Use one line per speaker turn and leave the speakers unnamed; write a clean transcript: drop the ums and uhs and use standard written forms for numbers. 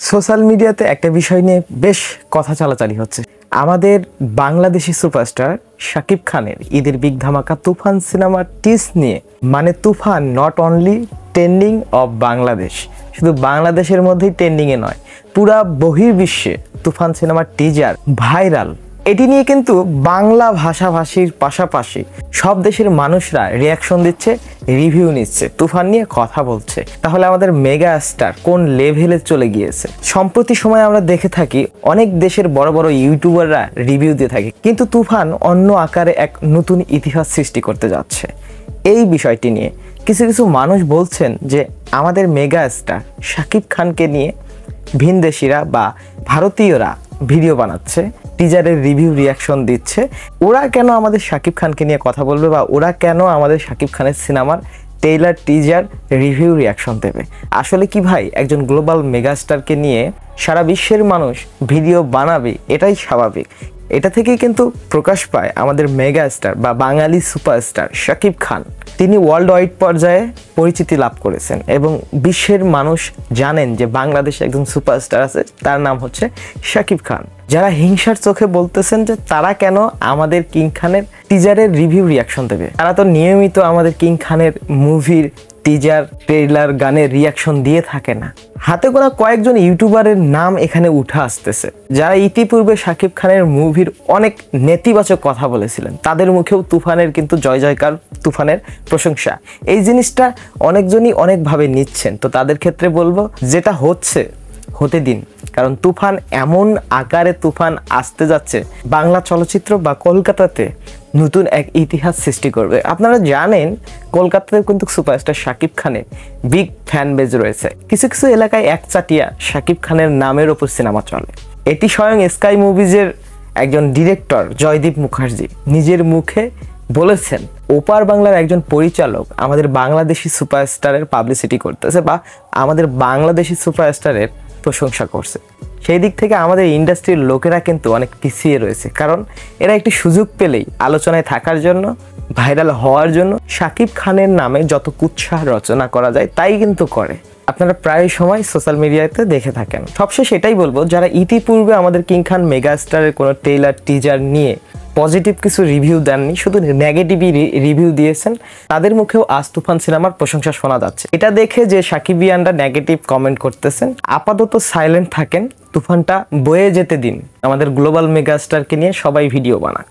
Social মিডিয়াতে একটা বিষয় নিয়ে বেশ কথা চালাচালি হচ্ছে। আমাদের বাংলাদেশি সুপারস্টার শাকিব খানের ঈদের বিগ ধামাকা তুফান সিনেমার টিজ নিয়ে, মানে Toofan not only trending of Bangladesh, শুধু বাংলাদেশের মধ্যেই ট্রেন্ডিংয়ে নয়, পুরা বহির্বিশ্বে তুফান সিনেমার টিজার ভাইরাল। এটি নিয়ে কিন্তু বাংলা ভাষাভাষীর পাশাপাশি সব দেশের মানুষরা রিয়াকশন দিচ্ছে, রিভিউ নিচ্ছে, তুফান নিয়ে কথা বলছে। তাহলে আমাদের মেগা স্টার কোন লেভেলে চলে গিয়েছে? সম্প্রতি সময় আমরা দেখে থাকি অনেক দেশের বড় বড় ইউটিউবাররা রিভিউ দিয়ে থাকে, কিন্তু তুফান অন্য আকারে এক নতুন ইতিহাস সৃষ্টি করতে যাচ্ছে। এই বিষয়টি নিয়ে কিছু কিছু মানুষ বলছেন যে আমাদের মেগা স্টার শাকিব খানকে নিয়ে ভিনদেশিরা বা ভারতীয়রা ভিডিও বানাচ্ছে, টিজারের রিভিউ রিয়াকশন দিচ্ছে। ওরা কেন আমাদের শাকিব খানকে নিয়ে কথা বলবে বা ওরা কেন আমাদের শাকিব খানের সিনেমার ট্রেইলার টিজার রিভিউ রিয়াকশন দেবে? আসলে কি ভাই, একজন গ্লোবাল মেগাস্টারকে নিয়ে সারা বিশ্বের মানুষ ভিডিও বানাবে, এটাই স্বাভাবিক। এটা থেকেই কিন্তু প্রকাশ পায় আমাদের মেগা স্টার বা বাঙালি সুপারস্টার শাকিব খান। তিনি ওয়ার্ল্ড ওয়াইড পর্যায়ে পরিচিতি লাভ করেছেন এবং বিশ্বের মানুষ জানেন যে বাংলাদেশে একজন সুপারস্টার আছে, তার নাম হচ্ছে শাকিব খান। যারা হিংসার চোখে বলতেছেন যে তারা কেন আমাদের কিং খানের টিজারের রিভিউ রিয়াকশন দেবে, তারা তো নিয়মিত আমাদের কিং খানের মুভির টিজার, ট্রেইলার, গানের রিয়াকশন দিয়ে থাকে না। হাতে গোনা কয়েকজন ইউটিউবারের নাম এখানে উঠে আসতেছে যারা ইতিপূর্বে শাকিব খানের মুভির অনেক নেতিবাচক কথা বলেছিলেন। তাদের মুখেও তুফানের কিন্তু জয় জয়কার, তুফানের প্রশংসা। এই জিনিসটা অনেকজনই অনেকভাবে নিচ্ছেন। তো তাদের ক্ষেত্রে বলবো, যেটা হচ্ছে হতে দিন, কারণ তুফান এমন আকারে তুফান আসতে যাচ্ছে, বাংলা চলচ্চিত্র বা কলকাতাতে নতুন এক ইতিহাস সৃষ্টি করবে। আপনারা জানেন কলকাতাতে কিন্তু সুপারস্টার শাকিব খানের বিগ ফ্যান বেজ রয়েছে। কিছু কিছু এলাকায় একচাটিয়া শাকিব খানের নামের ওপর সিনেমা চলে। এটি স্বয়ং স্কাই মুভিজের একজন ডিরেক্টর জয়দীপ মুখার্জি নিজের মুখে বলেছেন। ওপার বাংলার একজন পরিচালক আমাদের বাংলাদেশি সুপারস্টারের পাবলিসিটি করতেছে বা আমাদের বাংলাদেশি সুপারস্টারের প্রশংসা করছে। সেই দিক থেকে আমাদের ইন্ডাস্ট্রির লোকেরা কিন্তু অনেক পিছিয়ে রয়েছে, কারণ এরা একটি সুযোগ পেলেই আলোচনায় থাকার জন্য, ভাইরাল হওয়ার জন্য শাকিব খানের নামে যত কুৎসা রচনা করা যায় তাই কিন্তু করে। আপনারা প্রায় সময় সোশ্যাল মিডিয়াতে দেখে থাকেন। সবশেষ এটাই বলবো, যারা ইতিপূর্বে আমাদের কিং খান মেগাস্টারের কোনো ট্রেইলার টিজার নিয়ে পজিটিভ কিছু রিভিউ দেননি, শুধু নেগেটিভই রিভিউ দিয়েছেন, তাদের মুখেও আজ তুফান সিনেমার প্রশংসা শোনা যাচ্ছে। এটা দেখে যে সাকিবিয়ানরা নেগেটিভ কমেন্ট করতেছেন, আপাতত সাইলেন্ট থাকেন, তুফানটা বয়ে যেতে দিন। আমাদের গ্লোবাল মেগাস্টারকে নিয়ে সবাই ভিডিও বানাক।